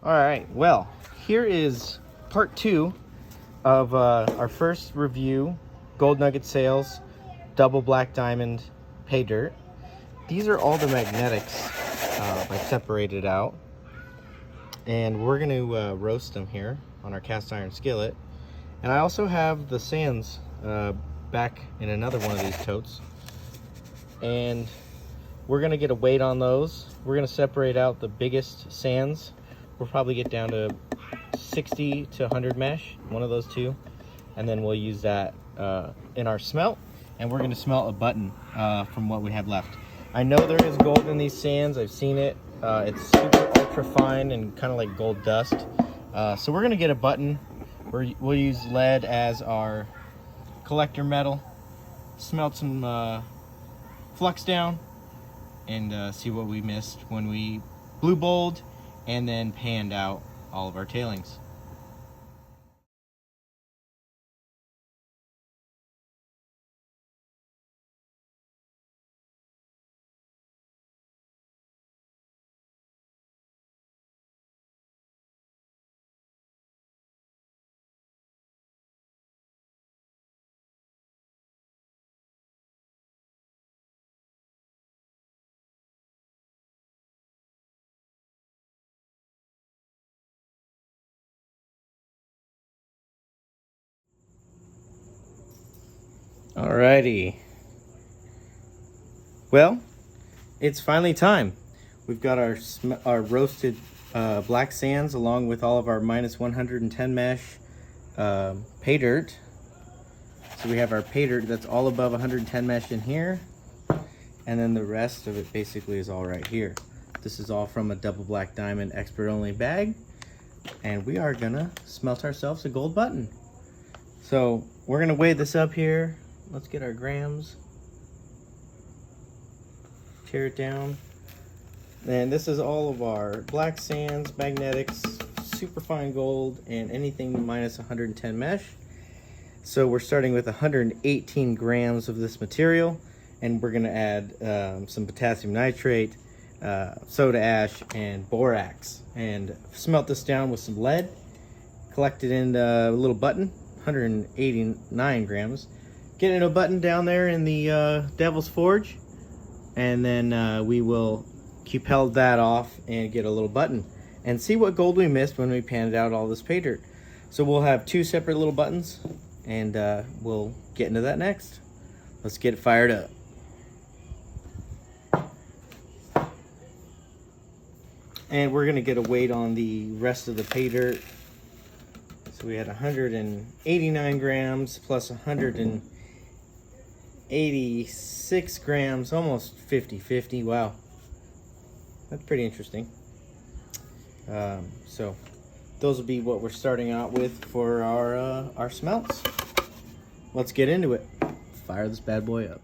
All right, well, here is part 2 of our first review, Gold Nugget Sales, Double Black Diamond, Paydirt. These are all the magnetics I separated out, and we're going to roast them here on our cast iron skillet. And I also have the sands back in another one of these totes, and we're going to get a weight on those. We're going to separate out the biggest sands. We'll probably get down to 60 to 100 mesh, one of those two, and then we'll use that in our smelt, and we're going to smelt a button from what we have left. I know there is gold in these sands. I've seen it. It's super ultra fine and kind of like gold dust. So we're going to get a button. We'll use lead as our collector metal, smelt some flux down, and see what we missed when we blue bowled and then panned out all of our tailings. Alrighty. Well, it's finally time. We've got our roasted black sands along with all of our minus 110 mesh pay dirt. So we have our pay dirt that's all above 110 mesh in here, and then the rest of it basically is all right here. This is all from a double black diamond expert only bag, and we are gonna smelt ourselves a gold button. So we're gonna weigh this up here. Let's get our grams. Tear it down. And this is all of our black sands, magnetics, super fine gold, and anything minus 110 mesh. So we're starting with 118 grams of this material, and we're gonna add some potassium nitrate, soda ash, and borax, and smelt this down with some lead, collect it in a little button, 189 grams. Get in a button down there in the Devil's Forge, and then we will cupel that off and get a little button and see what gold we missed when we panned out all this pay dirt. So we'll have 2 separate little buttons, and we'll get into that next. Let's get it fired up. And we're gonna get a weight on the rest of the pay dirt. So we had 189 grams plus 186 grams, almost 50-50. Wow, that's pretty interesting. So those will be what we're starting out with for our smelts. Let's get into it. Fire this bad boy up.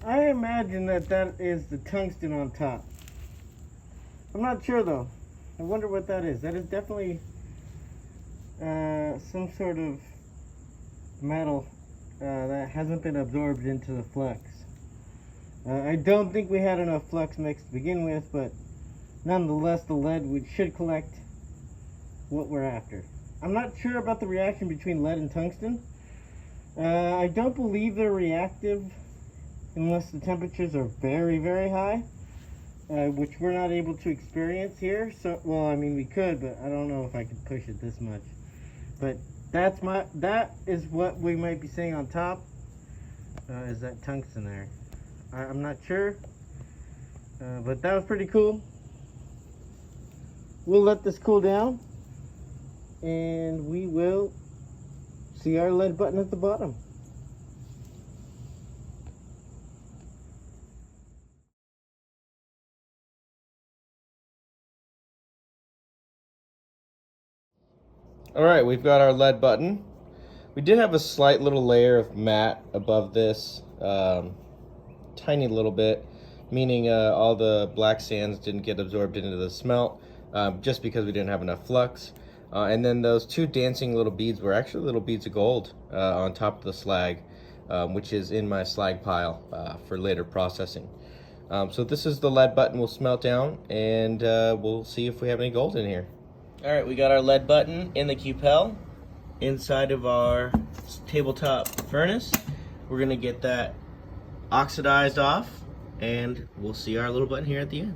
I imagine that is the tungsten on top. I'm not sure though. I wonder what that is. That is definitely some sort of metal that hasn't been absorbed into the flux. I don't think we had enough flux mix to begin with, but nonetheless the lead should collect what we're after. I'm not sure about the reaction between lead and tungsten. I don't believe they're reactive unless the temperatures are very, very high, which we're not able to experience here. So, well, I mean, we could, but I don't know if I could push it this much. But that is what we might be seeing on top, is that tungsten there. I'm not sure, but that was pretty cool. We'll let this cool down, and we will see our lead button at the bottom. All right, we've got our lead button. We did have a slight little layer of matte above this, tiny little bit, meaning all the black sands didn't get absorbed into the smelt, just because we didn't have enough flux. And then those two dancing little beads were actually little beads of gold on top of the slag, which is in my slag pile for later processing. So this is the lead button we'll smelt down, and we'll see if we have any gold in here. All right, we got our lead button in the cupel inside of our tabletop furnace. We're gonna get that oxidized off, and we'll see our little button here at the end.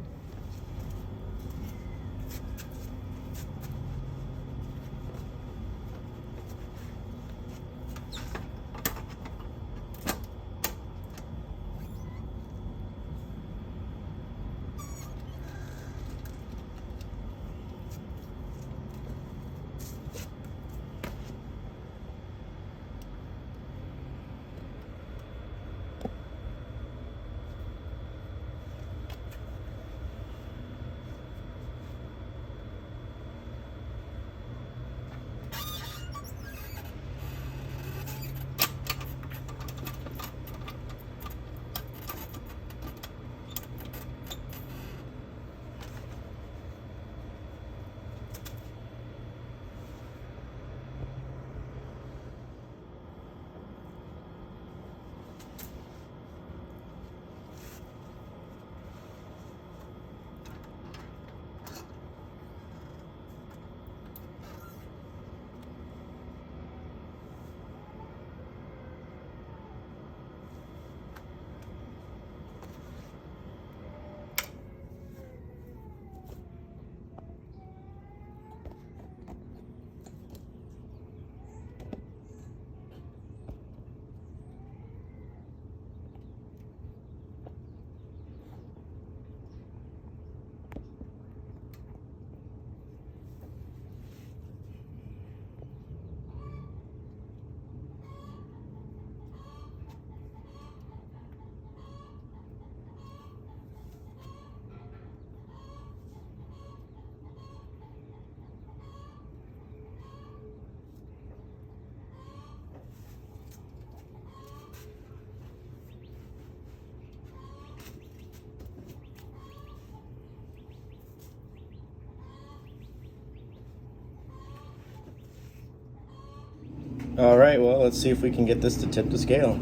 All right, well, let's see if we can get this to tip the scale.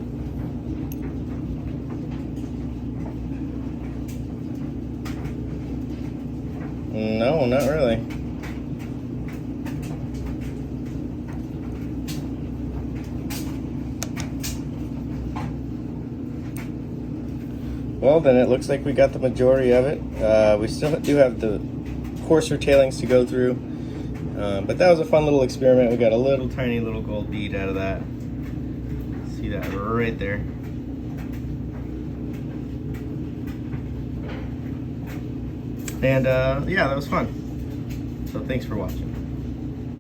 No, not really. Well, then it looks like we got the majority of it. We still do have the coarser tailings to go through. But that was a fun little experiment. We got a little tiny little gold bead out of that. See that right there. And yeah, that was fun. So thanks for watching.